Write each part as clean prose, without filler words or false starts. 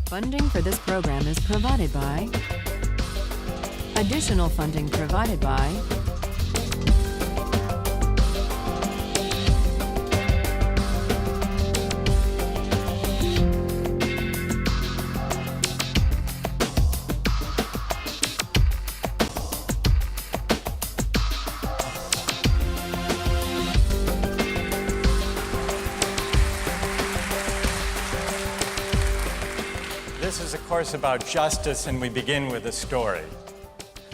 Funding for this program is provided by. Additional funding provided by. This is a course about justice, and we begin with a story.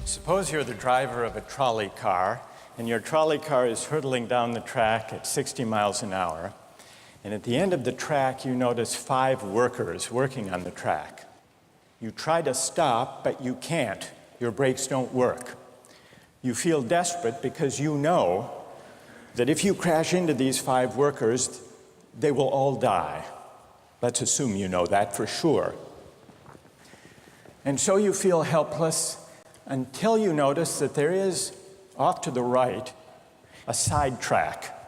Suppose you're the driver of a trolley car, and your trolley car is hurtling down the track at 60 miles an hour, and at the end of the track you notice 5 workers working on the track. You try to stop, but you can't. Your brakes don't work. You feel desperate because you know that if you crash into these 5 workers, they will all die. Let's assume you know that for sure. And so you feel helpless until you notice that there is, off to the right, a side track.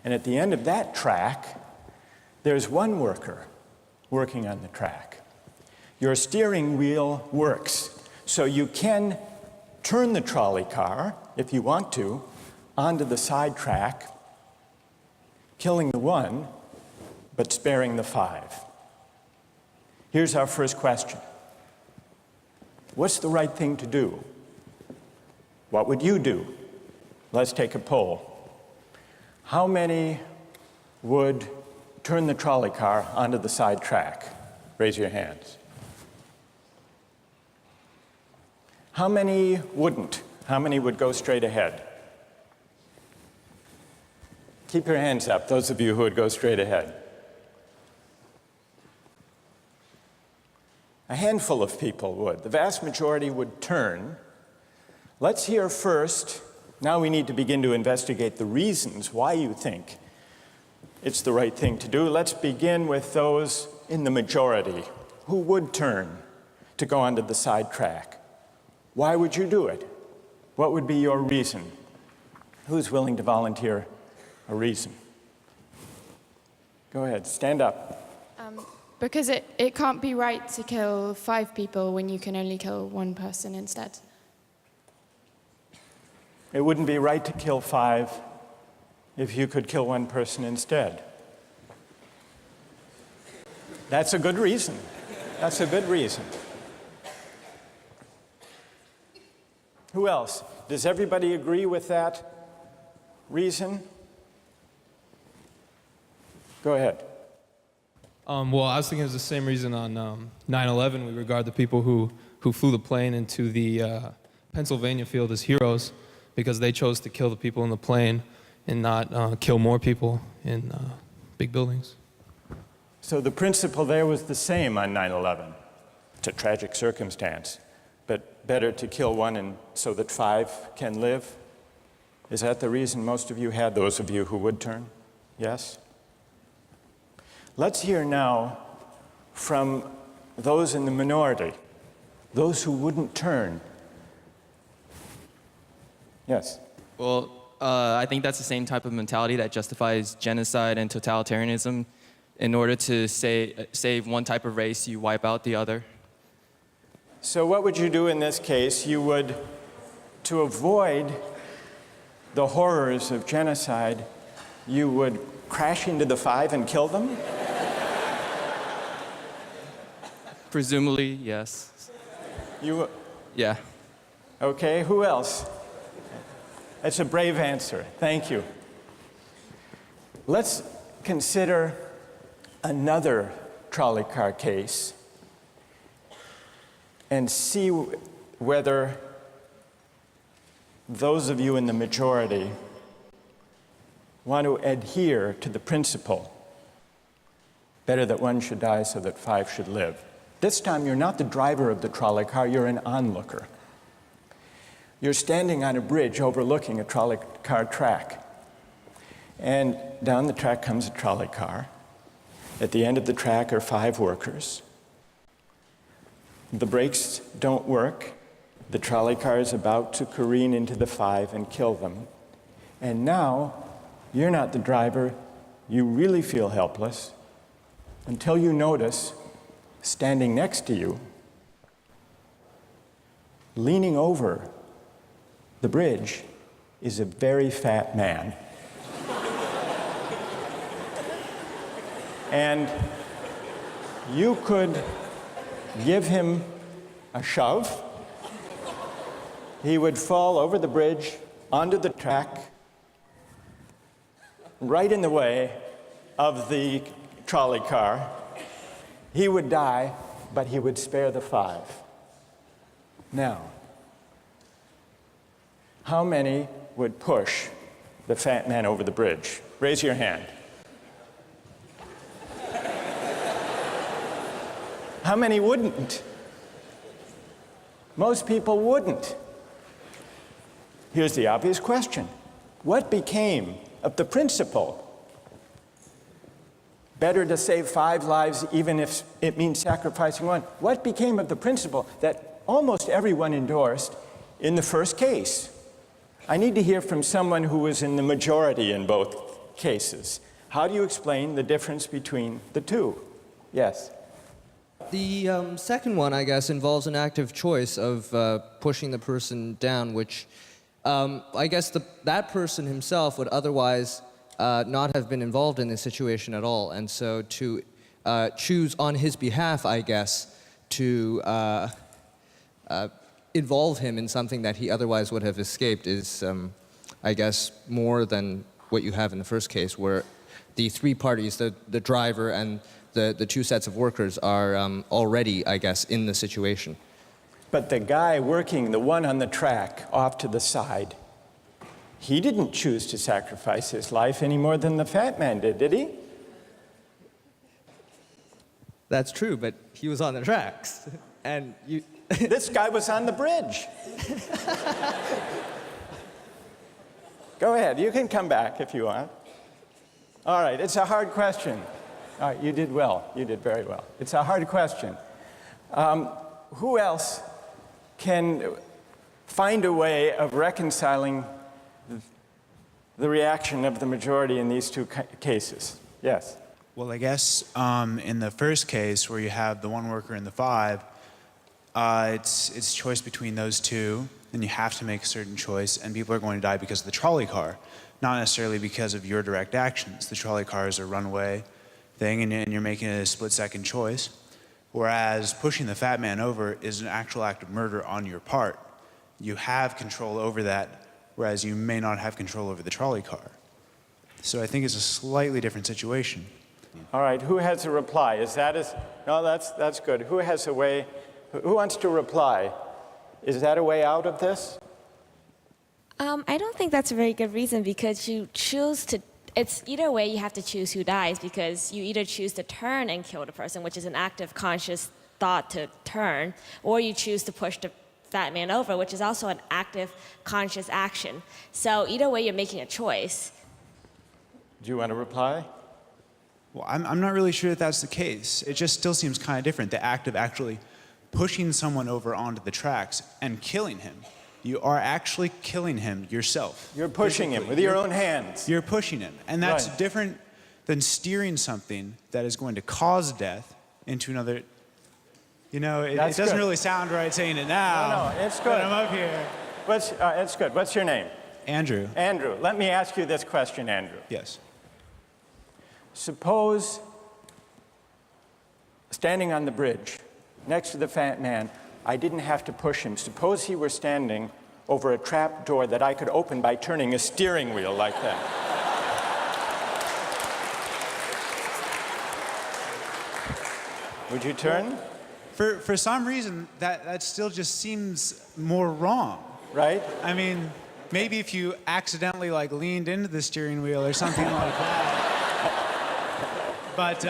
And at the end of that track, there's one worker working on the track. Your steering wheel works, so you can turn the trolley car, if you want to, onto the side track, killing the one, but sparing the 5. Here's our first question. What's the right thing to do? What would you do? Let's take a poll. How many would turn the trolley car onto the side track? Raise your hands. How many wouldn't? How many would go straight ahead? Keep your hands up, those of you who would go straight ahead. A handful of people would. The vast majority would turn. Let's hear first. Now we need to begin to investigate the reasons why you think it's the right thing to do. Let's begin with those in the majority who would turn to go onto the side track. Why would you do it? What would be your reason? Who's willing to volunteer a reason? Go ahead, stand up. Because it can't be right to kill 5 people when you can only kill 1 person instead. It wouldn't be right to kill 5 if you could kill 1 person instead. That's a good reason. That's a good reason. Who else? Does everybody agree with that reason? Go ahead. Well, I was thinking it was the same reason on 9/11. We regard the people who flew the plane into the Pennsylvania field as heroes because they chose to kill the people in the plane and not kill more people in big buildings. So the principle there was the same on 9/11. It's a tragic circumstance, but better to kill 1 and so that 5 can live? Is that the reason most of you had, those of you who would turn? Yes? Let's hear now from those in the minority, those who wouldn't turn. Yes? Well, I think that's the same type of mentality that justifies genocide and totalitarianism. In order to save one type of race, you wipe out the other. So what would you do in this case? You would, to avoid the horrors of genocide, you would crash into the 5 and kill them? Presumably, yes. You? Yeah. Okay, who else? That's a brave answer. Thank you. Let's consider another trolley car case and see whether those of you in the majority want to adhere to the principle, better that 1 should die so that 5 should live. This time you're not the driver of the trolley car, you're an onlooker. You're standing on a bridge overlooking a trolley car track. And down the track comes a trolley car. At the end of the track are 5 workers. The brakes don't work. The trolley car is about to careen into the 5 and kill them. And now, you're not the driver. You really feel helpless until you notice Standing next to you, leaning over the bridge, is a very fat man. And you could give him a shove. He would fall over the bridge, onto the track, right in the way of the trolley car. He would die, but he would spare the 5. Now, how many would push the fat man over the bridge? Raise your hand. How many wouldn't? Most people wouldn't. Here's the obvious question. What became of the principle? Better to save 5 lives even if it means sacrificing 1. What became of the principle that almost everyone endorsed in the first case? I need to hear from someone who was in the majority in both cases. How do you explain the difference between the two? Yes. The second one, I guess, involves an active choice of pushing the person down, which I guess that person himself would otherwise not have been involved in this situation at all. And so to choose on his behalf, I guess, to involve him in something that he otherwise would have escaped is, I guess, more than what you have in the first case, where the 3 parties, the driver and the 2 sets of workers are already, I guess, in the situation. But the guy working, the one on the track off to the side, he didn't choose to sacrifice his life any more than the fat man did he? That's true, but he was on the tracks. And you... This guy was on the bridge. Go ahead, you can come back if you want. All right, it's a hard question. All right, you did well. You did very well. It's a hard question. Who else can find a way of reconciling the reaction of the majority in these 2 cases? Yes. Well, I guess in the first case, where you have the 1 worker and the 5, it's choice between those 2, and you have to make a certain choice, and people are going to die because of the trolley car, not necessarily because of your direct actions. The trolley car is a runaway thing, and you're making a split-second choice, whereas pushing the fat man over is an actual act of murder on your part. You have control over that, whereas you may not have control over the trolley car. So I think it's a slightly different situation. All right, who has a reply? No, that's good. Who has a way, who wants to reply? Is that a way out of this? I don't think that's a very good reason, because you choose to, it's either way you have to choose who dies, because you either choose to turn and kill the person, which is an active conscious thought to turn, or you choose to push the fat man over, which is also an active conscious action. So either way you're making a choice. Do you want to reply? Well, I'm not really sure that that's the case. It just still seems kind of different, the act of actually pushing someone over onto the tracks and killing him. You are actually killing him yourself. You're pushing him with your own hands. You're pushing him. And that's Right. different than steering something that is going to cause death into another. You know, it That's doesn't good. really sound right saying it now. No, it's But good. I'm up here. It's good. What's your name? Andrew. Andrew. Let me ask you this question, Andrew. Yes. Suppose, standing on the bridge next to the fat man, I didn't have to push him. Suppose he were standing over a trap door that I could open by turning a steering wheel like that. Would you turn? For some reason, that still just seems more wrong. Right? I mean, maybe if you accidentally like leaned into the steering wheel or something like that. But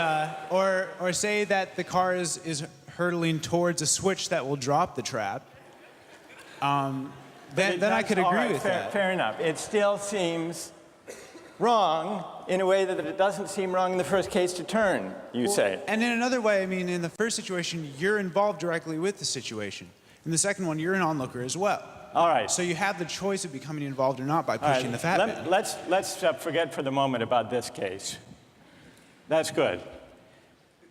or say that the car is hurtling towards a switch that will drop the trap. Then I could All agree right, with that. Fair enough. It still seems wrong in a way that it doesn't seem wrong in the first case to turn, you say. And in another way, I mean, in the first situation, you're involved directly with the situation. In the second one, you're an onlooker as well. All right. So you have the choice of becoming involved or not by All right, pushing the fat man. Let's forget for the moment about this case. That's good.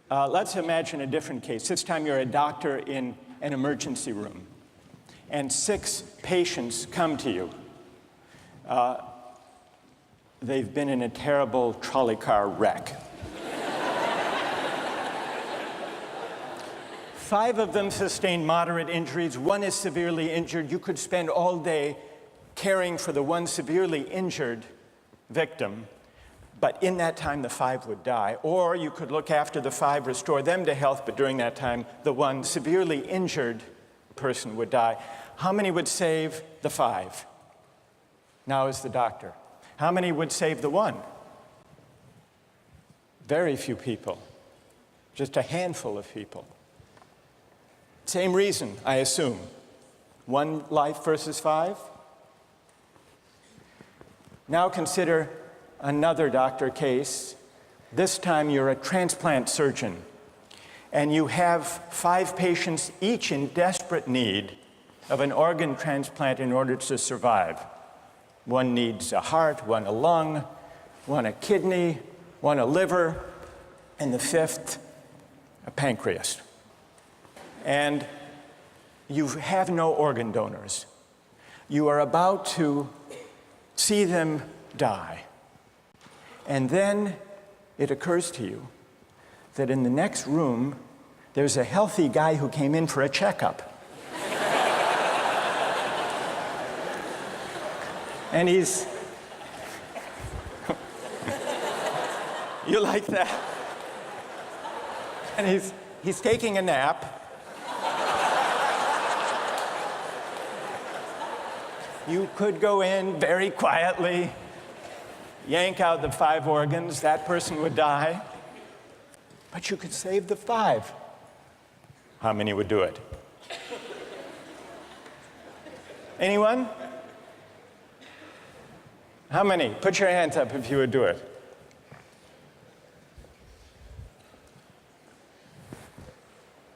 Let's imagine a different case. This time you're a doctor in an emergency room, and 6 patients come to you. They've been in a terrible trolley car wreck. 5 of them sustained moderate injuries. 1 is severely injured. You could spend all day caring for the 1 severely injured victim, but in that time the 5 would die. Or you could look after the 5, restore them to health, but during that time the 1 severely injured person would die. How many would save the 5? Now is the doctor. How many would save the 1? Very few people. Just a handful of people. Same reason, I assume. 1 life versus 5? Now consider another doctor case. This time you're a transplant surgeon, and you have 5 patients, each in desperate need of an organ transplant in order to survive. 1 needs a heart, 1 a lung, 1 a kidney, 1 a liver, and the 5th, a pancreas. And you have no organ donors. You are about to see them die. And then it occurs to you that in the next room, there's a healthy guy who came in for a checkup. And he's... You like that? And he's taking a nap. You could go in very quietly, yank out the 5 organs, that person would die, but you could save the 5. How many would do it? Anyone? How many? Put your hands up if you would do it.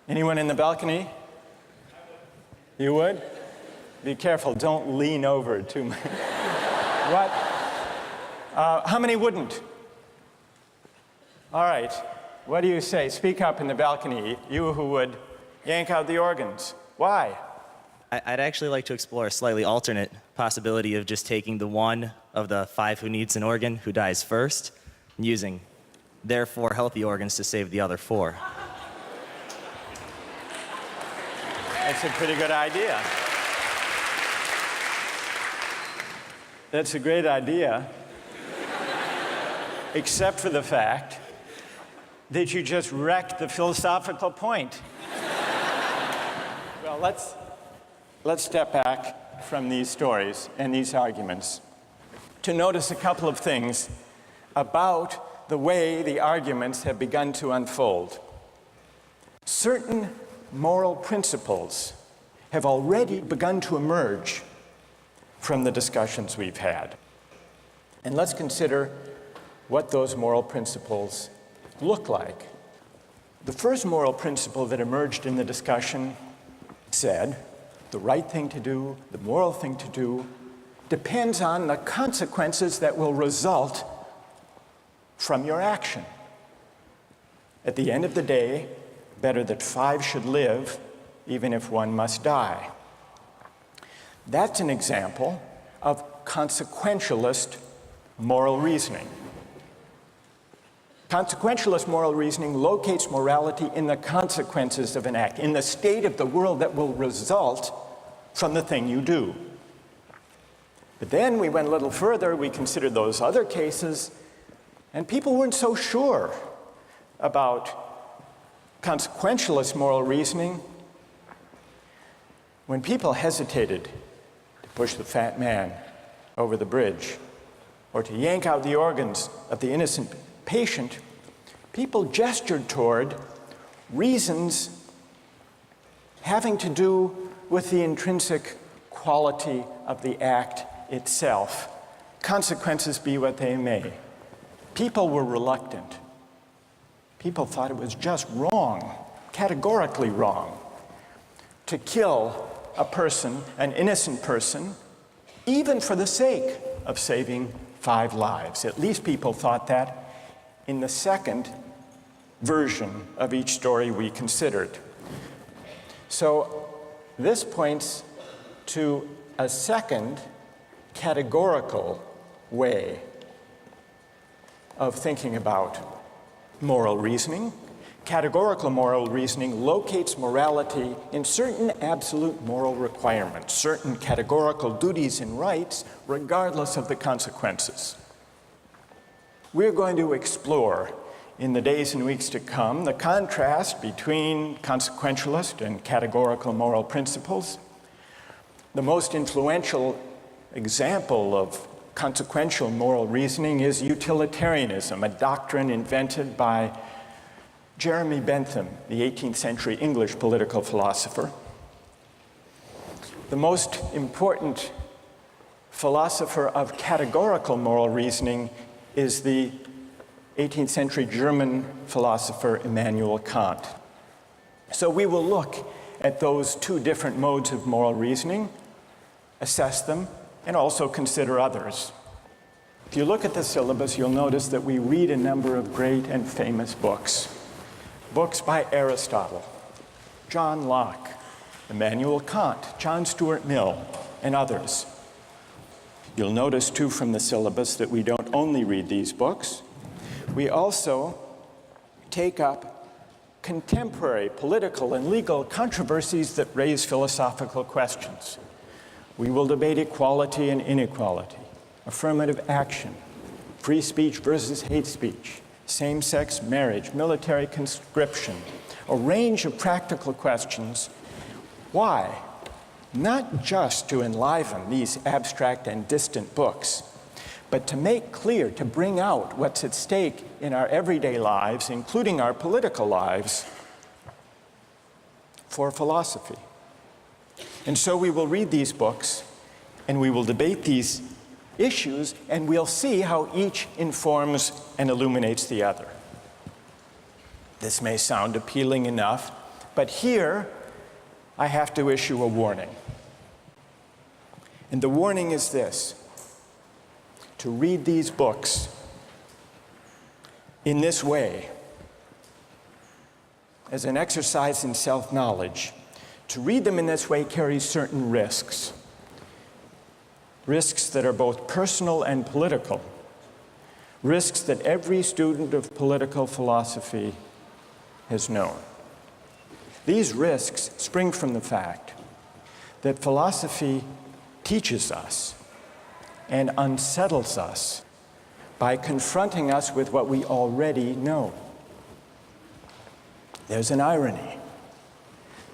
Anyone in the balcony? You would? Be careful, don't lean over too much. What? How many wouldn't? All right, what do you say? Speak up in the balcony, you who would yank out the organs. Why? I'd actually like to explore a slightly alternate possibility of just taking the 1 of the 5 who needs an organ who dies first, and using their 4 healthy organs to save the other 4. That's a pretty good idea. That's a great idea, except for the fact that you just wrecked the philosophical point. Well, let's step back from these stories and these arguments to notice a couple of things about the way the arguments have begun to unfold. Certain moral principles have already begun to emerge from the discussions we've had. And let's consider what those moral principles look like. The first moral principle that emerged in the discussion said, the right thing to do, the moral thing to do, depends on the consequences that will result from your action. At the end of the day, better that 5 should live, even if 1 must die. That's an example of consequentialist moral reasoning. Consequentialist moral reasoning locates morality in the consequences of an act, in the state of the world that will result from the thing you do. But then we went a little further, we considered those other cases, and people weren't so sure about consequentialist moral reasoning. When people hesitated to push the fat man over the bridge or to yank out the organs of the innocent patient, people gestured toward reasons having to do with the intrinsic quality of the act itself, consequences be what they may. People were reluctant. People thought it was just wrong, categorically wrong, to kill a person, an innocent person, even for the sake of saving 5 lives. At least people thought that in the second version of each story we considered. So this points to a second categorical way of thinking about moral reasoning. Categorical moral reasoning locates morality in certain absolute moral requirements, certain categorical duties and rights, regardless of the consequences. We're going to explore in the days and weeks to come the contrast between consequentialist and categorical moral principles. The most influential example of consequential moral reasoning is utilitarianism, a doctrine invented by Jeremy Bentham, the 18th century English political philosopher. The most important philosopher of categorical moral reasoning is the 18th century German philosopher Immanuel Kant. So we will look at those two different modes of moral reasoning, assess them, and also consider others. If you look at the syllabus, you'll notice that we read a number of great and famous books. Books by Aristotle, John Locke, Immanuel Kant, John Stuart Mill, and others. You'll notice, too, from the syllabus that we don't only read these books. We also take up contemporary political and legal controversies that raise philosophical questions. We will debate equality and inequality, affirmative action, free speech versus hate speech, same-sex marriage, military conscription, a range of practical questions. Why? Not just to enliven these abstract and distant books, but to make clear, to bring out what's at stake in our everyday lives, including our political lives, for philosophy. And so we will read these books, and we will debate these issues, and we'll see how each informs and illuminates the other. This may sound appealing enough, but here I have to issue a warning. And the warning is this: to read these books in this way, as an exercise in self-knowledge, to read them in this way carries certain risks. Risks that are both personal and political. Risks that every student of political philosophy has known. These risks spring from the fact that philosophy teaches us and unsettles us by confronting us with what we already know. There's an irony.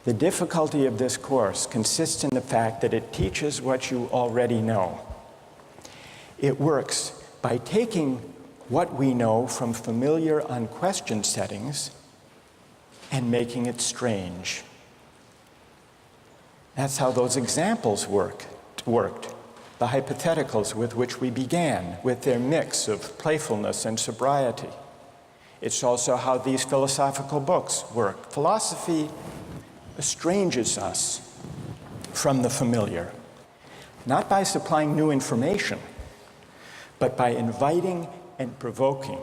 The difficulty of this course consists in the fact that it teaches what you already know. It works by taking what we know from familiar, unquestioned settings and making it strange. That's how those examples worked. The hypotheticals with which we began, with their mix of playfulness and sobriety. It's also how these philosophical books work. Philosophy estranges us from the familiar, not by supplying new information, but by inviting and provoking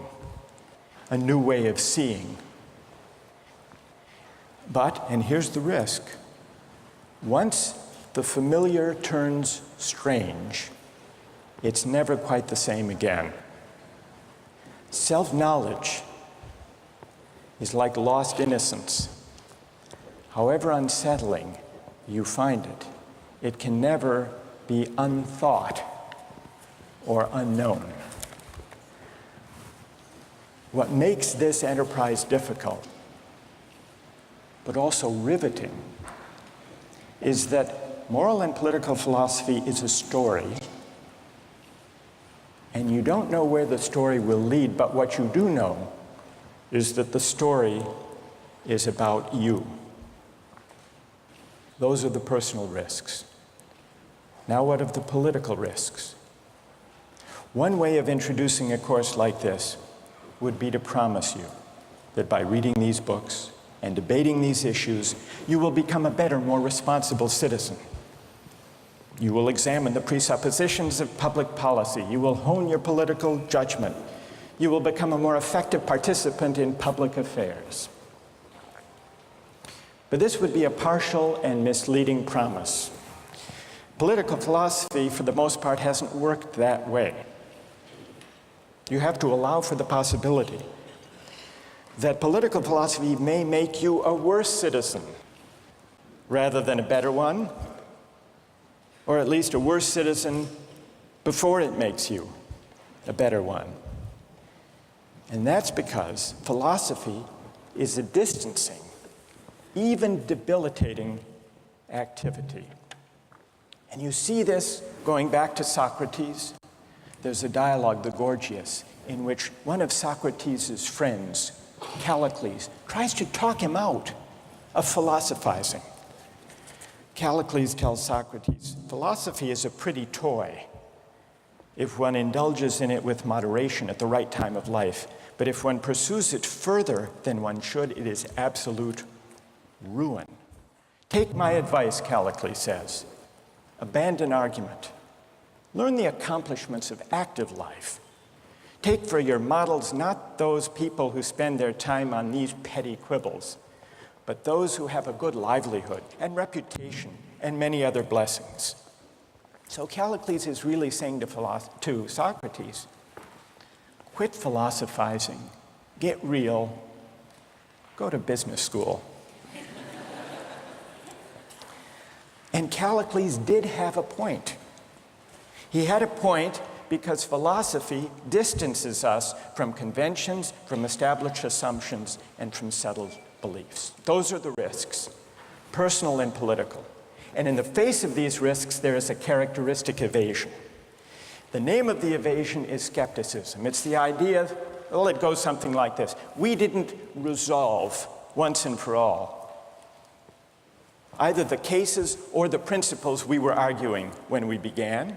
a new way of seeing. But, and here's the risk, once the familiar turns strange, it's never quite the same again. Self-knowledge is like lost innocence. However unsettling you find it, it can never be unthought or unknown. What makes this enterprise difficult, but also riveting, is that moral and political philosophy is a story, and you don't know where the story will lead, but what you do know is that the story is about you. Those are the personal risks. Now what of the political risks? One way of introducing a course like this would be to promise you that by reading these books and debating these issues, you will become a better, more responsible citizen. You will examine the presuppositions of public policy. You will hone your political judgment. You will become a more effective participant in public affairs. But this would be a partial and misleading promise. Political philosophy, for the most part, hasn't worked that way. You have to allow for the possibility that political philosophy may make you a worse citizen rather than a better one, or at least a worse citizen before it makes you a better one. And that's because philosophy is a distancing, even debilitating activity. And you see this going back to Socrates. There's a dialogue, the Gorgias, in which one of Socrates' friends, Callicles, tries to talk him out of philosophizing. Callicles tells Socrates, philosophy is a pretty toy if one indulges in it with moderation at the right time of life. But if one pursues it further than one should, it is absolute ruin. Take my advice, Callicles says. Abandon argument. Learn the accomplishments of active life. Take for your models not those people who spend their time on these petty quibbles, but those who have a good livelihood and reputation and many other blessings. So Callicles is really saying to Socrates, quit philosophizing, get real, go to business school. And Callicles did have a point. He had a point because philosophy distances us from conventions, from established assumptions, and from settled beliefs. Those are the risks, personal and political. And in the face of these risks, there is a characteristic evasion. The name of the evasion is skepticism. It's the idea, well, it goes something like this. We didn't resolve once and for all either the cases or the principles we were arguing when we began.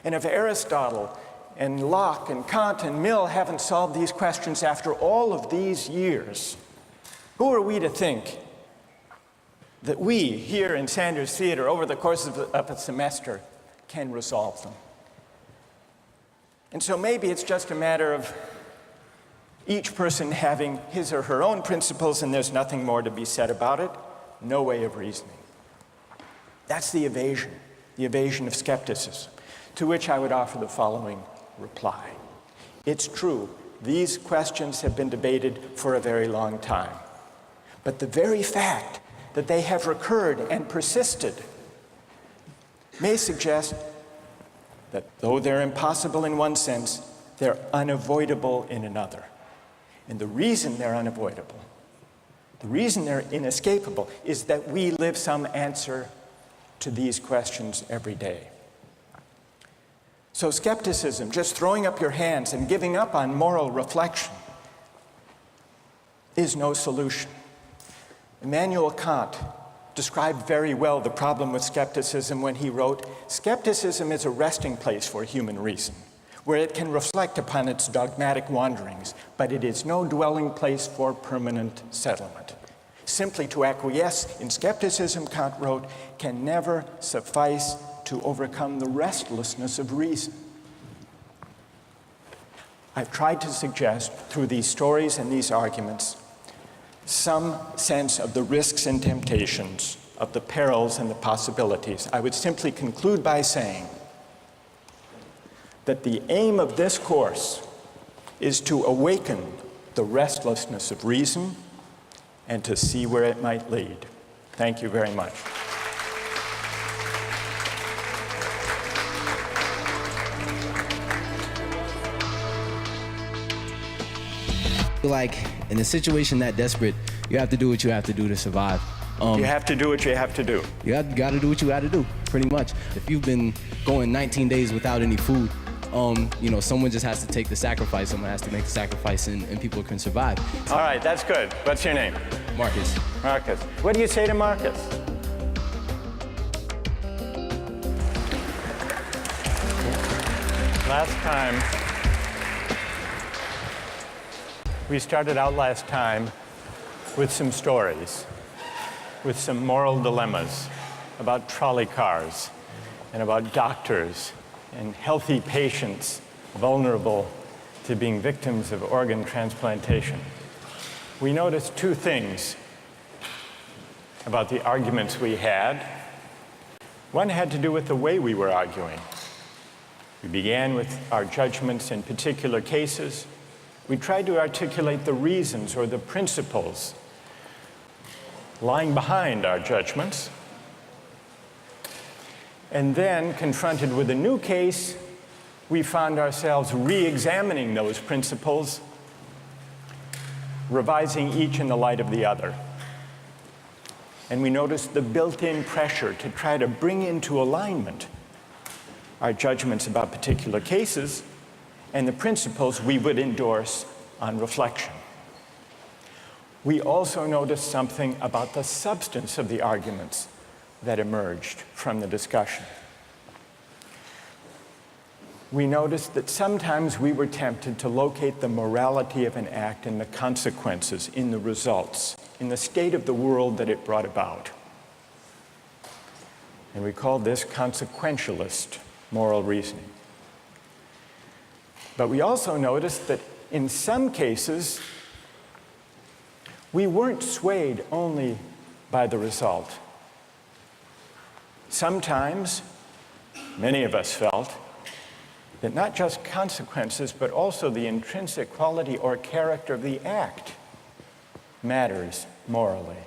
And if Aristotle and Locke and Kant and Mill haven't solved these questions after all of these years, who are we to think that we here in Sanders Theater over the course of a semester can resolve them? And so maybe it's just a matter of each person having his or her own principles and there's nothing more to be said about it. No way of reasoning. That's the evasion of skepticism, to which I would offer the following reply. It's true, these questions have been debated for a very long time. But the very fact that they have recurred and persisted may suggest that though they're impossible in one sense, they're unavoidable in another. And the reason they're unavoidable, the reason they're inescapable, is that we live some answer to these questions every day. So skepticism, just throwing up your hands and giving up on moral reflection, is no solution. Immanuel Kant described very well the problem with skepticism when he wrote, "Skepticism is a resting place for human reason, where it can reflect upon its dogmatic wanderings, but it is no dwelling place for permanent settlement. Simply to acquiesce in skepticism," Kant wrote, "can never suffice to overcome the restlessness of reason." I've tried to suggest through these stories and these arguments some sense of the risks and temptations, of the perils and the possibilities. I would simply conclude by saying that the aim of this course is to awaken the restlessness of reason and to see where it might lead. Thank you very much. Like, in a situation that desperate, you have to do what you have to do to survive. You have to do what you have to do. You got to do what you got to do, pretty much. If you've been going 19 days without any food, someone just has to take the sacrifice. Someone has to make the sacrifice, and people can survive. All right, that's good. What's your name? Marcus. Marcus. What do you say to Marcus? Last time, we started out last time with some stories, with some moral dilemmas about trolley cars and about doctors and healthy patients vulnerable to being victims of organ transplantation, we noticed two things about the arguments we had. One had to do with the way we were arguing. We began with our judgments in particular cases. We tried to articulate the reasons or the principles lying behind our judgments. And then, confronted with a new case, we found ourselves re-examining those principles, revising each in the light of the other. And we noticed the built-in pressure to try to bring into alignment our judgments about particular cases and the principles we would endorse on reflection. We also noticed something about the substance of the arguments that emerged from the discussion. We noticed that sometimes we were tempted to locate the morality of an act in the consequences, in the results, in the state of the world that it brought about. And we called this consequentialist moral reasoning. But we also noticed that in some cases, we weren't swayed only by the result. Sometimes, many of us felt that not just consequences, but also the intrinsic quality or character of the act matters morally.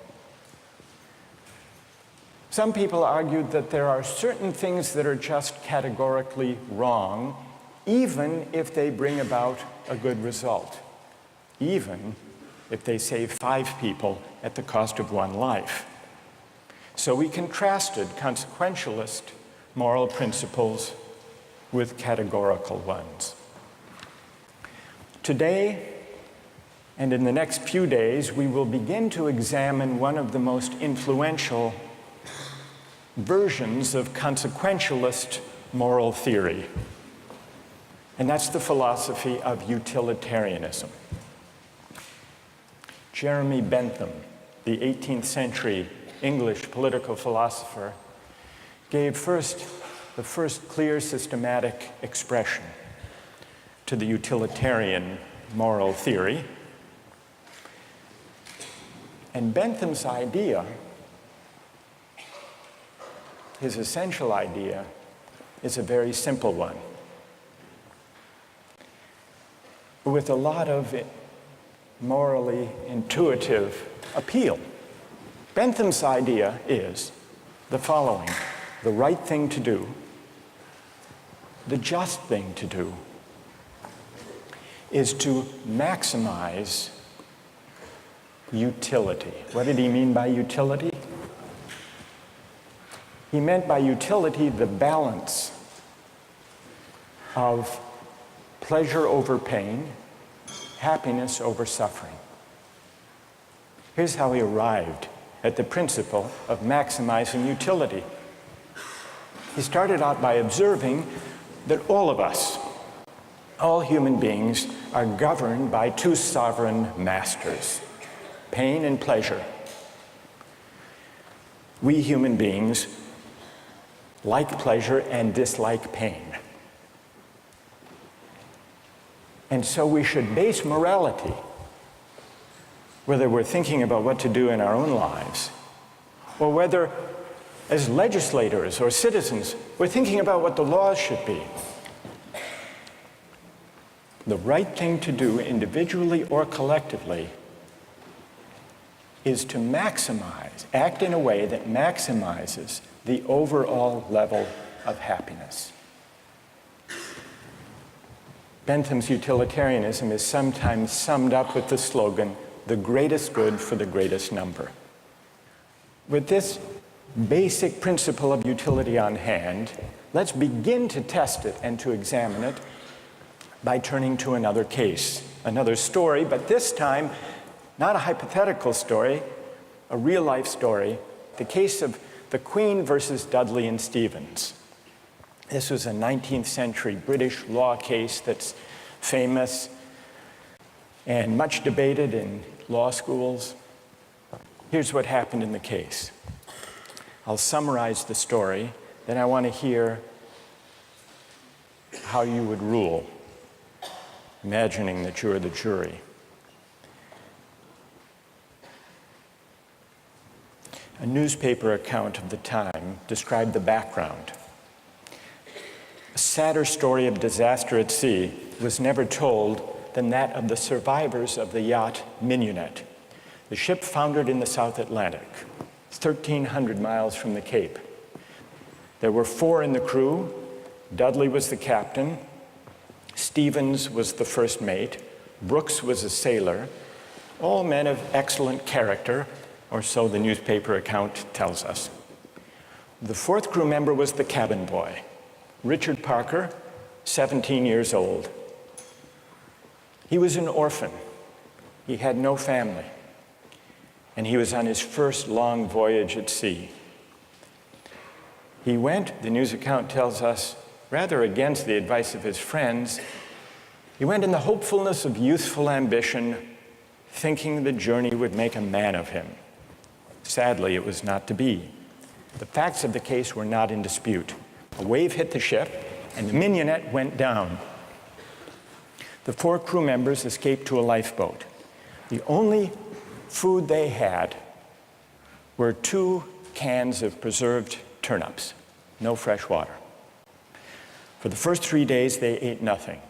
Some people argued that there are certain things that are just categorically wrong, even if they bring about a good result, even if they save 5 people at the cost of 1 life. So we contrasted consequentialist moral principles with categorical ones. Today, and in the next few days, we will begin to examine one of the most influential versions of consequentialist moral theory, and that's the philosophy of utilitarianism. Jeremy Bentham, the 18th century English political philosopher, gave the first clear systematic expression to the utilitarian moral theory. And Bentham's idea, his essential idea, is a very simple one, with a lot of morally intuitive appeal. Bentham's idea is the following: the right thing to do, the just thing to do, is to maximize utility. What did he mean by utility? He meant by utility the balance of pleasure over pain, happiness over suffering. Here's how he arrived at the principle of maximizing utility. He started out by observing that all of us, all human beings, are governed by 2 sovereign masters, pain and pleasure. We human beings like pleasure and dislike pain. And so we should base morality, whether we're thinking about what to do in our own lives, or whether as legislators or citizens we're thinking about what the laws should be. The right thing to do individually or collectively is to act in a way that maximizes the overall level of happiness. Bentham's utilitarianism is sometimes summed up with the slogan, "the greatest good for the greatest number." With this basic principle of utility on hand, let's begin to test it and to examine it by turning to another case, another story, but this time not a hypothetical story, a real-life story, the case of the Queen versus Dudley and Stevens. This was a 19th century British law case that's famous and much debated in law schools. Here's what happened in the case. I'll summarize the story, then I want to hear how you would rule. imagining that you're the jury. A newspaper account of the time described the background. A sadder story of disaster at sea was never told than that of the survivors of the yacht Mignonette. The ship foundered in the South Atlantic, 1,300 miles from the Cape. There were 4 in the crew. Dudley was the captain, Stevens was the first mate, Brooks was a sailor, all men of excellent character, or so the newspaper account tells us. The 4th crew member was the cabin boy, Richard Parker, 17 years old. He was an orphan. He had no family. And he was on his first long voyage at sea. He went, the news account tells us, rather against the advice of his friends. He went in the hopefulness of youthful ambition, thinking the journey would make a man of him. Sadly, it was not to be. The facts of the case were not in dispute. A wave hit the ship, and the Mignonette went down. The 4 crew members escaped to a lifeboat. The only food they had were 2 cans of preserved turnips, no fresh water. For the first 3 days, they ate nothing.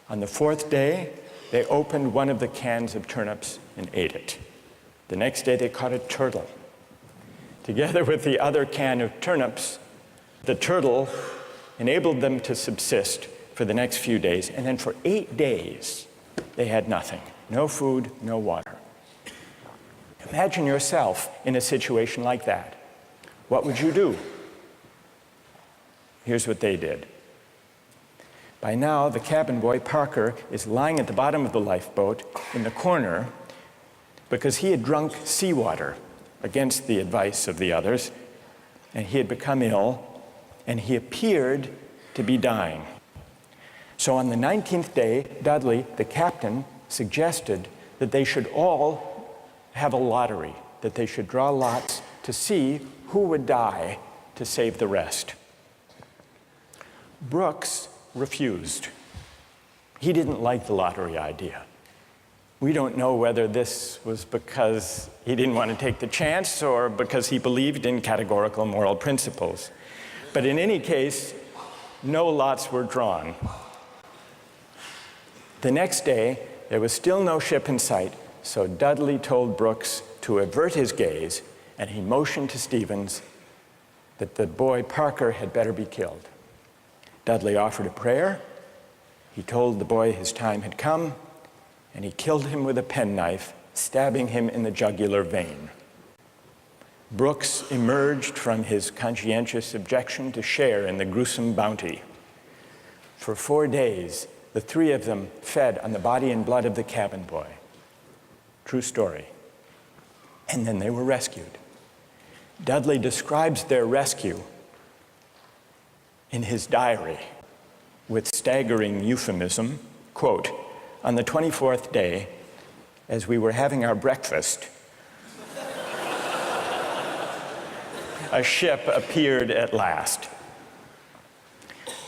On the 4th day, they opened one of the cans of turnips and ate it. The next day, they caught a turtle. Together with the other can of turnips, the turtle enabled them to subsist for the next few days. And then for 8 days, they had nothing. No food, no water. Imagine yourself in a situation like that. What would you do? Here's what they did. By now, the cabin boy, Parker, is lying at the bottom of the lifeboat in the corner because he had drunk seawater against the advice of the others, and he had become ill, and he appeared to be dying. So on the 19th day, Dudley, the captain, suggested that they should all have a lottery, that they should draw lots to see who would die to save the rest. Brooks refused. He didn't like the lottery idea. We don't know whether this was because he didn't want to take the chance or because he believed in categorical moral principles. But in any case, no lots were drawn. The next day, there was still no ship in sight, so Dudley told Brooks to avert his gaze, and he motioned to Stevens that the boy Parker had better be killed. Dudley offered a prayer. He told the boy his time had come, and he killed him with a penknife, stabbing him in the jugular vein. Brooks emerged from his conscientious objection to share in the gruesome bounty. For 4 days, the 3 of them fed on the body and blood of the cabin boy. True story. And then they were rescued. Dudley describes their rescue in his diary with staggering euphemism, quote, "On the 24th day, as we were having our breakfast, a ship appeared at last.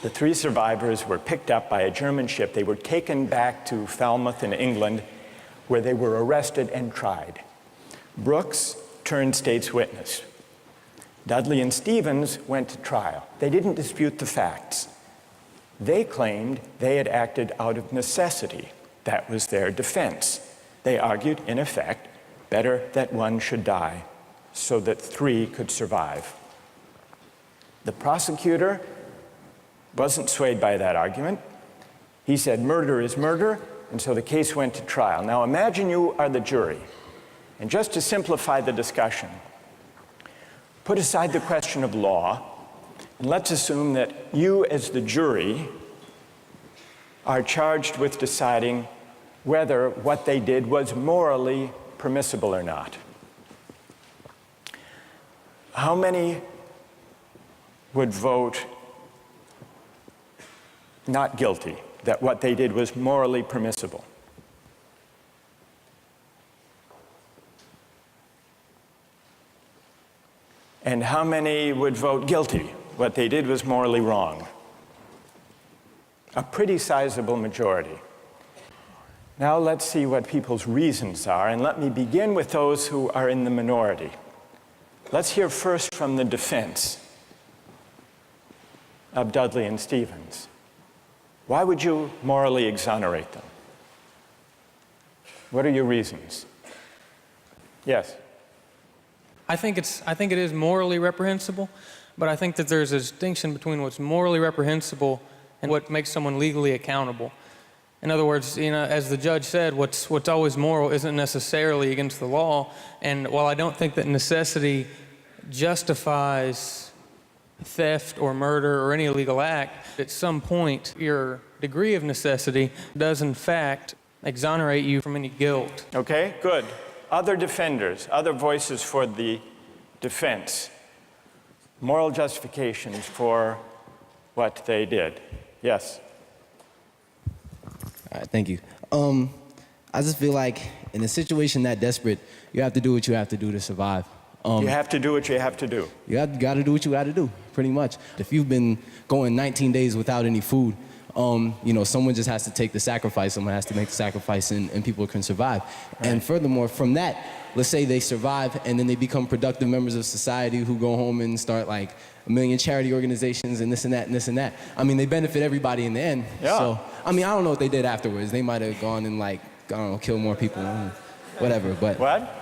The 3 survivors were picked up by a German ship. They were taken back to Falmouth in England, where they were arrested and tried. Brooks turned state's witness. Dudley and Stevens went to trial. They didn't dispute the facts. They claimed they had acted out of necessity. That was their defense. They argued, in effect, better that one should die so that 3 could survive. The prosecutor wasn't swayed by that argument. He said murder is murder, and so the case went to trial. Now imagine you are the jury, and just to simplify the discussion, put aside the question of law, and let's assume that you as the jury are charged with deciding whether what they did was morally permissible or not. How many would vote not guilty, that what they did was morally permissible? And how many would vote guilty? What they did was morally wrong. A pretty sizable majority. Now let's see what people's reasons are, and let me begin with those who are in the minority. Let's hear first from the defense of Dudley and Stevens. Why would you morally exonerate them? What are your reasons? Yes? I think it is morally reprehensible, but I think that there's a distinction between what's morally reprehensible and what makes someone legally accountable. In other words, as the judge said, what's always moral isn't necessarily against the law. And while I don't think that necessity justifies theft or murder or any illegal act, at some point your degree of necessity does in fact exonerate you from any guilt. Okay, good. Other defenders, other voices for the defense, moral justifications for what they did. Yes? All right, thank you. I just feel like in a situation that desperate, you have to do what you have to do to survive. You have to do what you have to do. You got to do what you got to do, pretty much. If you've been going 19 days without any food, someone just has to take the sacrifice. Someone has to make the sacrifice, and people can survive. Right. And furthermore, from that, let's say they survive, and then they become productive members of society who go home and start like 1 million charity organizations and this and that and this and that. I mean, they benefit everybody in the end. Yeah. So, I mean, I don't know what they did afterwards. They might have gone and kill more people, whatever. But what?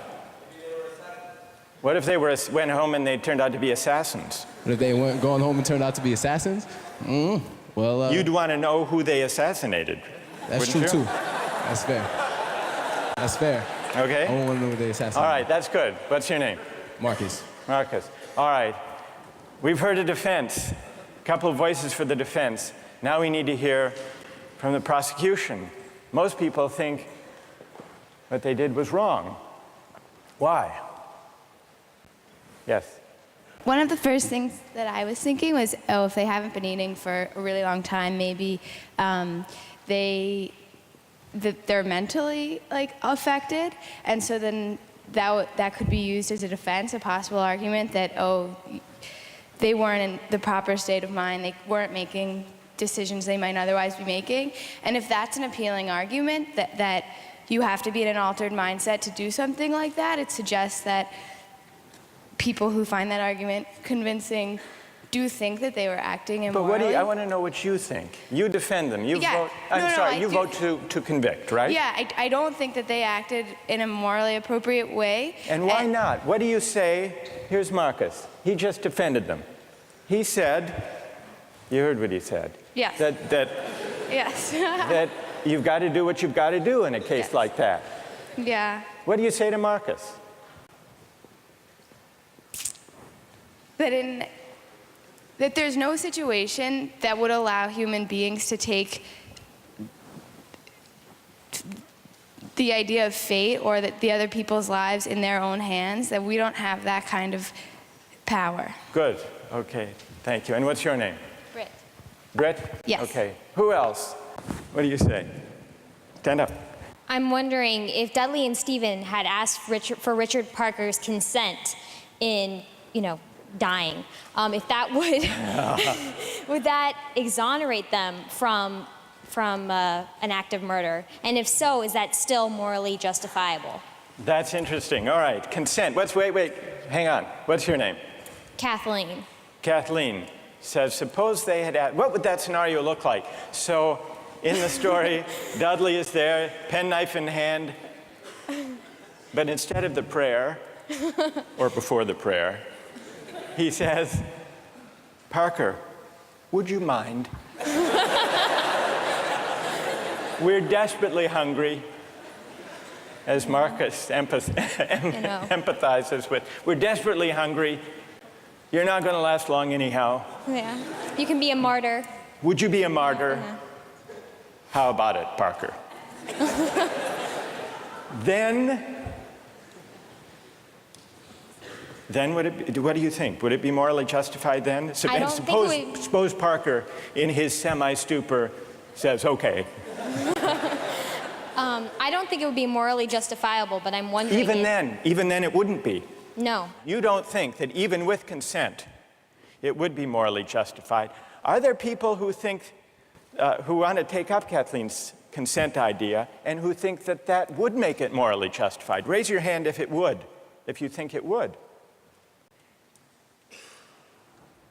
What if they went home and they turned out to be assassins? What if they weren't going home and turned out to be assassins? Well, you'd want to know who they assassinated. That's true, too. That's fair. That's fair. Okay. I want to know who they assassinated. All right, that's good. What's your name? Marcus. Marcus. All right. We've heard a defense, a couple of voices for the defense. Now we need to hear from the prosecution. Most people think what they did was wrong. Why? Yes. One of the first things that I was thinking was, if they haven't been eating for a really long time, maybe they're mentally affected, and so then that could be used as a defense, a possible argument that they weren't in the proper state of mind, they weren't making decisions they might otherwise be making, and if that's an appealing argument that you have to be in an altered mindset to do something like that, it suggests that people who find that argument convincing do think that they were acting immorally. But I want to know what you think. You defend them. You vote to convict, right? Yeah, I don't think that they acted in a morally appropriate way. And why not? What do you say? Here's Marcus. He just defended them. He said, you heard what he said. Yes. Yes. That you've got to do what you've got to do in a case like that. Yeah. What do you say to Marcus? That there's no situation that would allow human beings to take the idea of fate or the other people's lives in their own hands, that we don't have that kind of power. Good. Okay. Thank you. And what's your name? Britt. Britt? Yes. Okay. Who else? What do you say? Stand up. I'm wondering if Dudley and Stephen had asked for Richard Parker's consent in, dying, if that would that exonerate them from an act of murder? And if so, is that still morally justifiable? That's interesting. All right, consent. Wait, hang on. What's your name? Kathleen. Kathleen says, suppose they had asked, what would that scenario look like? So in the story, Dudley is there, penknife in hand, but instead of the prayer, or before the prayer, he says, Parker, would you mind? We're desperately hungry, as Marcus empathizes with. We're desperately hungry. You're not going to last long anyhow. Yeah. You can be a martyr. Would you be a martyr? Yeah. How about it, Parker? Then what do you think? Would it be morally justified then? Suppose Parker, in his semi-stupor, says, okay. I don't think it would be morally justifiable, but I'm wondering even then it wouldn't be. No. You don't think that even with consent, it would be morally justified. Are there people who think, who want to take up Kathleen's consent idea and who think that that would make it morally justified. Raise your hand if it would, if you think it would.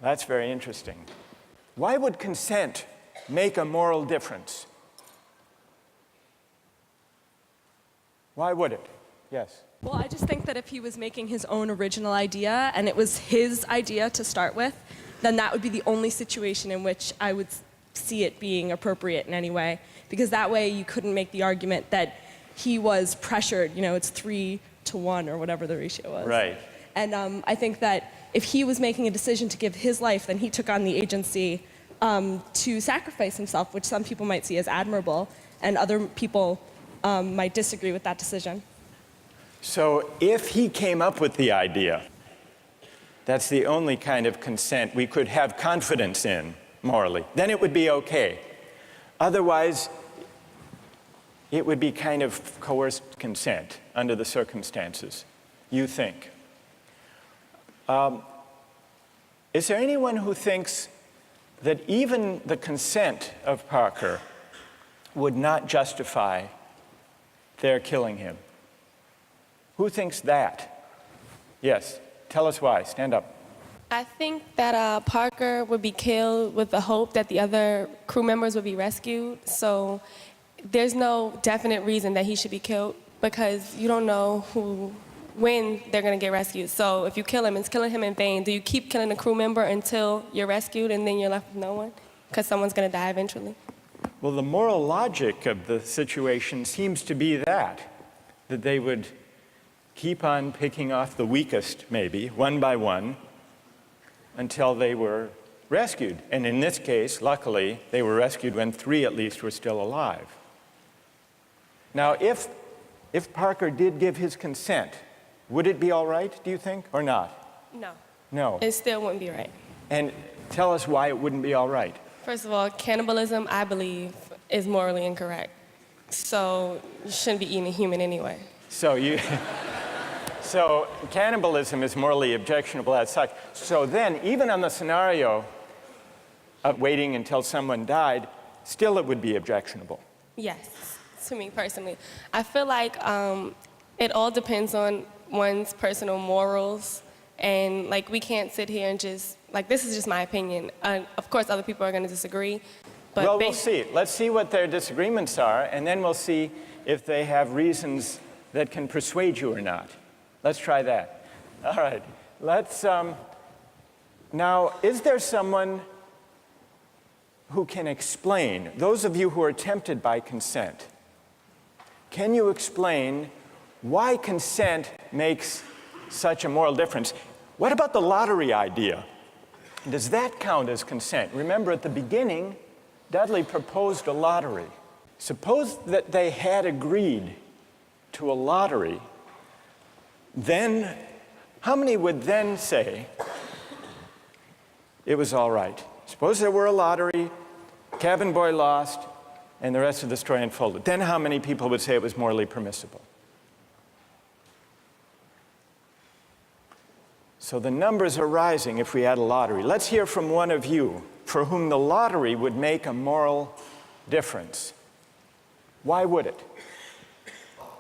That's very interesting. Why would consent make a moral difference? Why would it? Yes. Well, I just think that if he was making his own original idea and it was his idea to start with, then that would be the only situation in which I would see it being appropriate in any way. Because that way you couldn't make the argument that he was pressured, you know, it's 3-to-1 or whatever the ratio was. Right. And I think that if he was making a decision to give his life, then he took on the agency to sacrifice himself, which some people might see as admirable, and other people might disagree with that decision. So if he came up with the idea, that's the only kind of consent we could have confidence in morally, then it would be okay. Otherwise, it would be kind of coerced consent under the circumstances, you think. Is there anyone who thinks that even the consent of Parker would not justify their killing him? Who thinks that? Yes, tell us why. Stand up. I think that Parker would be killed with the hope that the other crew members would be rescued. So there's no definite reason that he should be killed because you don't know when they're going to get rescued. So if you kill him, it's killing him in vain. Do you keep killing a crew member until you're rescued and then you're left with no one? Because someone's going to die eventually. Well, the moral logic of the situation seems to be that they would keep on picking off the weakest, maybe, one by one, until they were rescued. And in this case, luckily, they were rescued when 3 at least were still alive. Now, if Parker did give his consent, would it be all right, do you think, or not? No. No. It still wouldn't be right. And tell us why it wouldn't be all right. First of all, cannibalism, I believe, is morally incorrect. So you shouldn't be eating a human anyway. So cannibalism is morally objectionable as such. So then, even on the scenario of waiting until someone died, still it would be objectionable. Yes, to me personally. I feel like it all depends on one's personal morals. And like, we can't sit here and just, like, this is just my opinion. Of course, other people are going to disagree. But well, we'll see. Let's see what their disagreements are, and then we'll see if they have reasons that can persuade you or not. Let's try that. All right. Let's, now, is there someone who can explain, those of you who are tempted by consent, can you explain why consent makes such a moral difference? What about the lottery idea? Does that count as consent? Remember, at the beginning, Dudley proposed a lottery. Suppose that they had agreed to a lottery, then how many would then say it was all right? Suppose there were a lottery, cabin boy lost, and the rest of the story unfolded. Then how many people would say it was morally permissible? So the numbers are rising if we had a lottery. Let's hear from one of you for whom the lottery would make a moral difference. Why would it?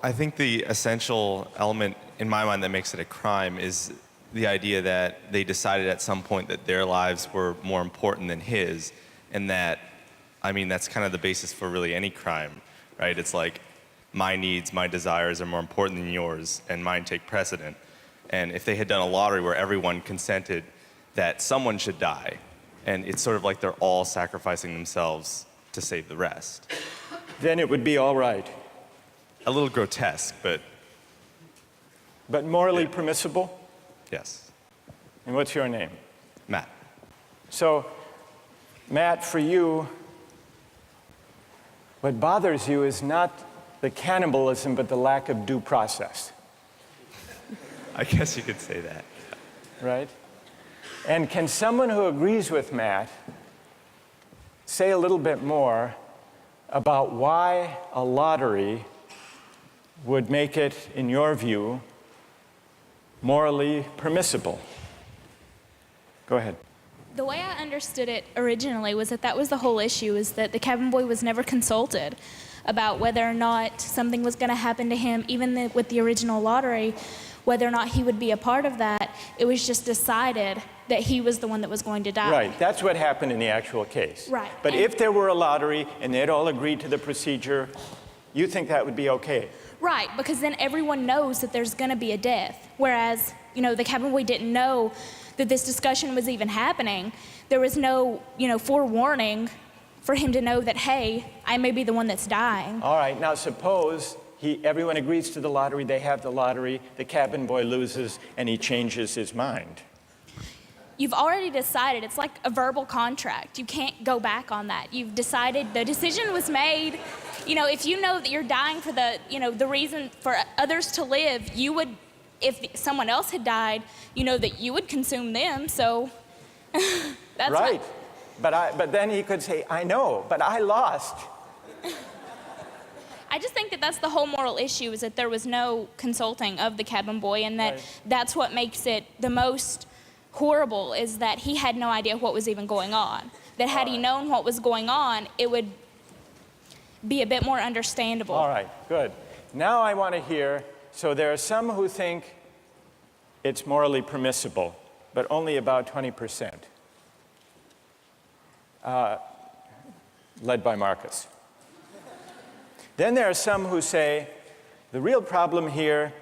I think the essential element in my mind that makes it a crime is the idea that they decided at some point that their lives were more important than his, and that, I mean, that's kind of the basis for really any crime, right? It's like, my needs, my desires are more important than yours, and mine take precedent. And if they had done a lottery where everyone consented that someone should die, and it's sort of like they're all sacrificing themselves to save the rest. Then it would be all right. A little grotesque, but... But morally permissible? Yes. And what's your name? Matt. So, Matt, for you, what bothers you is not the cannibalism, but the lack of due process. I guess you could say that. Right? And can someone who agrees with Matt say a little bit more about why a lottery would make it, in your view, morally permissible? Go ahead. The way I understood it originally was that was the whole issue, is that the cabin boy was never consulted. about whether or not something was going to happen to him, even with the original lottery, whether or not he would be a part of that. It was just decided that he was the one that was going to die. Right, that's what happened in the actual case. Right. But if there were a lottery and they'd all agreed to the procedure, you think that would be okay? Right, because then everyone knows that there's going to be a death. Whereas, the cabin boy didn't know that this discussion was even happening. There was no, forewarning for him to know that, hey, I may be the one that's dying. All right, now suppose everyone agrees to the lottery, they have the lottery, the cabin boy loses, and he changes his mind. You've already decided. It's like a verbal contract. You can't go back on that. You've decided, the decision was made. If you know that you're dying for the reason for others to live, you would, if someone else had died, that you would consume them. So that's right. But then he could say, I know, but I lost. I just think that that's the whole moral issue, is that there was no consulting of the cabin boy, and that that's what makes it the most horrible, is that he had no idea what was even going on. That had he known what was going on, it would be a bit more understandable. All right, good. Now I want to hear, so there are some who think it's morally permissible, but only about 20%, led by Marcus. Then there are some who say the real problem here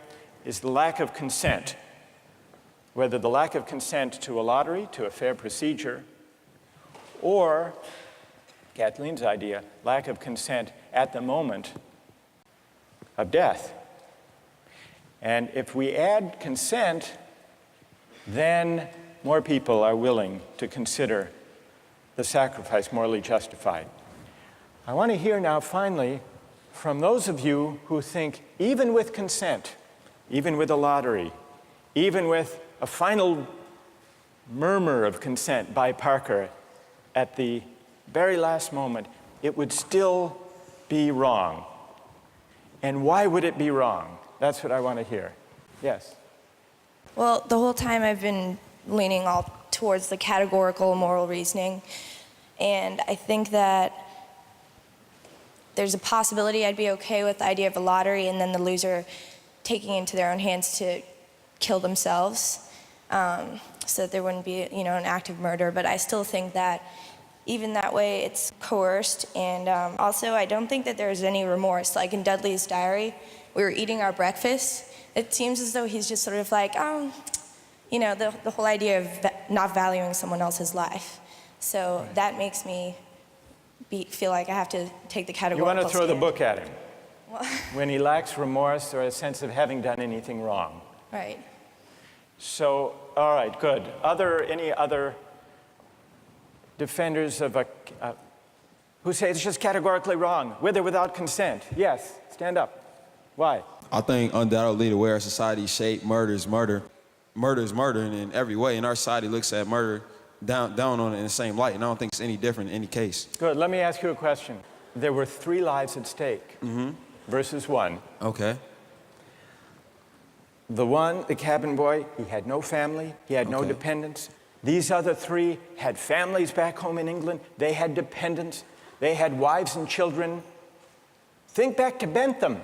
is the lack of consent, whether the lack of consent to a lottery, to a fair procedure, or, Kathleen's idea, lack of consent at the moment of death. And if we add consent, then more people are willing to consider the sacrifice morally justified. I want to hear now, finally, from those of you who think even with consent, even with a lottery, even with a final murmur of consent by Parker at the very last moment, it would still be wrong. And why would it be wrong? That's what I want to hear. Yes? Well, the whole time I've been leaning all towards the categorical moral reasoning. And I think that there's a possibility I'd be okay with the idea of a lottery and then the loser taking it into their own hands to kill themselves, so that there wouldn't be, an act of murder. But I still think that even that way, it's coerced. And also, I don't think that there's any remorse. Like in Dudley's diary, we were eating our breakfast. It seems as though he's just sort of like, the whole idea of not valuing someone else's life. So that makes me feel like I have to take the categorical. You want to throw the stand. book at him when he lacks remorse or a sense of having done anything wrong. Right. So, all right, good. Any other defenders of who say it's just categorically wrong, with or without consent? Yes, stand up. Why? I think undoubtedly the way our society is shaped, murder is murder. Murder is murder in every way, and our society looks at murder down on it in the same light, and I don't think it's any different in any case. Good. Let me ask you a question. There were 3 lives at stake versus 1. Okay. The cabin boy, he had no family, he had no dependents. These other 3 had families back home in England, they had dependents, they had wives and children. Think back to Bentham.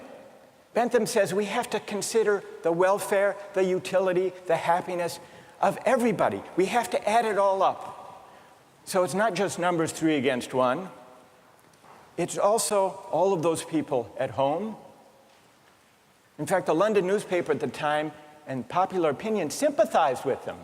Bentham says we have to consider the welfare, the utility, the happiness of everybody. We have to add it all up. So it's not just numbers 3 against 1. It's also all of those people at home. In fact, the London newspaper at the time and popular opinion sympathized with them,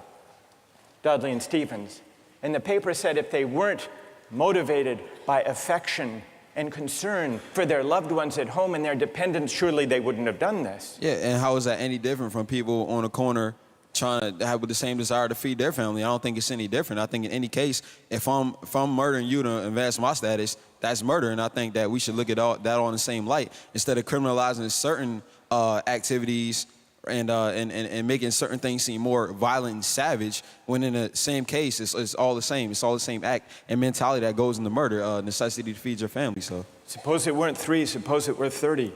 Dudley and Stephens. And the paper said if they weren't motivated by affection and concern for their loved ones at home and their dependents, surely they wouldn't have done this. Yeah, and how is that any different from people on a corner trying to have the same desire to feed their family? I don't think it's any different. I think in any case, if I'm murdering you to advance my status, that's murder, and I think that we should look at that all in the same light instead of criminalizing certain activities and making certain things seem more violent and savage, when in the same case, it's all the same. It's all the same act and mentality that goes into murder, necessity to feed your family. So suppose it weren't 3, suppose it were 30,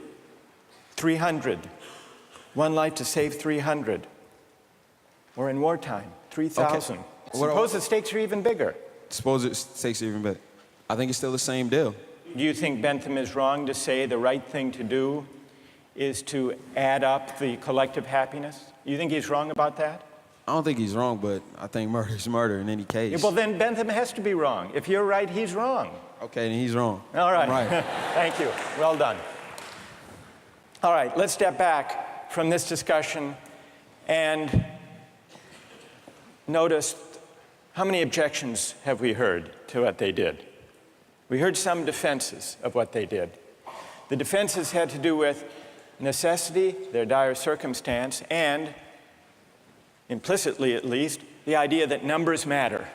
300. 1 life to save 300. Or in wartime, 3,000. Suppose the stakes are even bigger. Suppose the stakes are even bigger. I think it's still the same deal. you think Bentham is wrong to say the right thing to do is to add up the collective happiness? You think he's wrong about that? I don't think he's wrong, but I think murder is murder in any case. Yeah, well, then Bentham has to be wrong. If you're right, he's wrong. Okay, then he's wrong. All right. Right. Thank you. Well done. All right, let's step back from this discussion and notice how many objections have we heard to what they did. We heard some defenses of what they did. The defenses had to do with necessity, their dire circumstance, and, implicitly at least, the idea that numbers matter.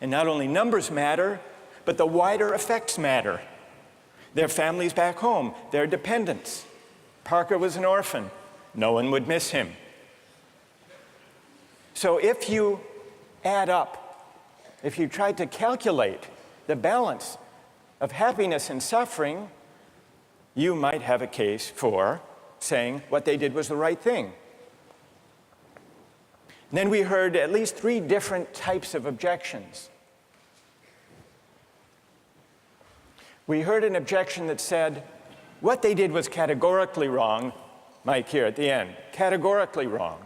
And not only numbers matter, but the wider effects matter. Their families back home, their dependents. Parker was an orphan. No one would miss him. So if you add up, if you try to calculate the balance of happiness and suffering, you might have a case for saying what they did was the right thing. And then we heard at least 3 different types of objections. We heard an objection that said, what they did was categorically wrong. Mike here at the end, categorically wrong.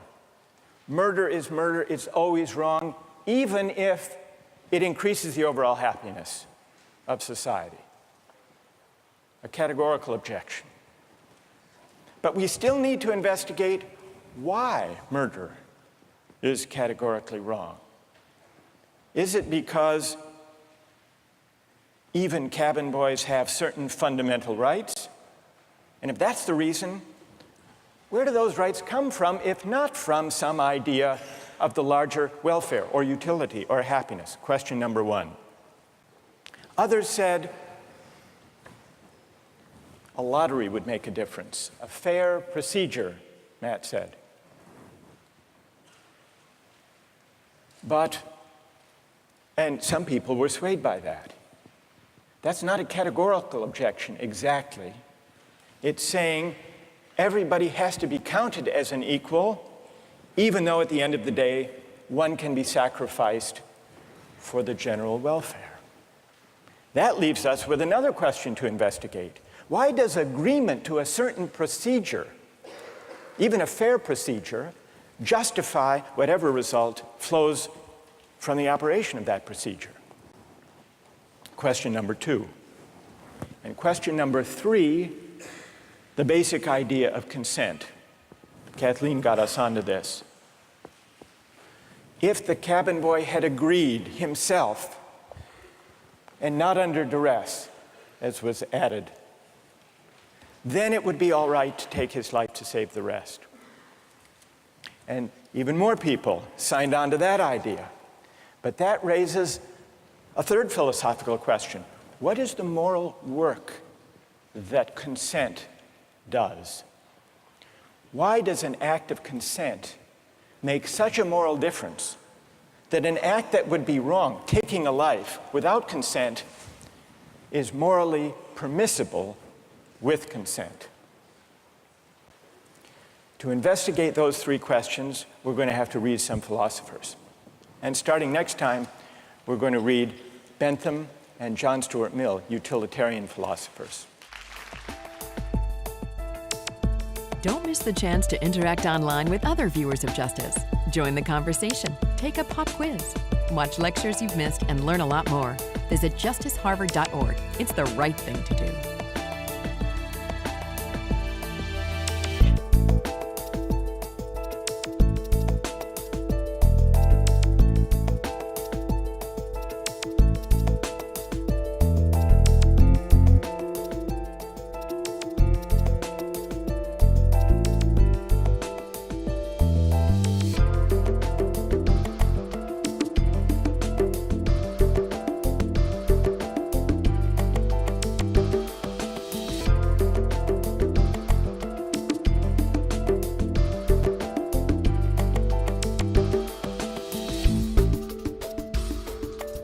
Murder is murder, it's always wrong, even if it increases the overall happiness of society. A categorical objection. But we still need to investigate why murder is categorically wrong. Is it because even cabin boys have certain fundamental rights? And if that's the reason, where do those rights come from, if not from some idea of the larger welfare or utility or happiness? Question number 1. Others said a lottery would make a difference, a fair procedure, Matt said. And some people were swayed by that. That's not a categorical objection exactly. It's saying everybody has to be counted as an equal, even though at the end of the day, one can be sacrificed for the general welfare. That leaves us with another question to investigate. Why does agreement to a certain procedure, even a fair procedure, justify whatever result flows from the operation of that procedure? Question number 2. And question number 3, the basic idea of consent. Kathleen got us onto this. If the cabin boy had agreed himself, and not under duress, as was added, then it would be all right to take his life to save the rest. And even more people signed on to that idea. But that raises a third philosophical question. What is the moral work that consent does? Why does an act of consent make such a moral difference that an act that would be wrong, taking a life without consent, is morally permissible with consent? To investigate those 3 questions, we're going to have to read some philosophers. And starting next time, we're going to read Bentham and John Stuart Mill, utilitarian philosophers. Don't miss the chance to interact online with other viewers of Justice. Join the conversation, take a pop quiz, watch lectures you've missed, and learn a lot more. Visit justiceharvard.org. It's the right thing to do.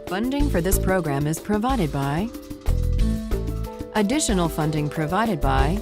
Funding for this program is provided by... Additional funding provided by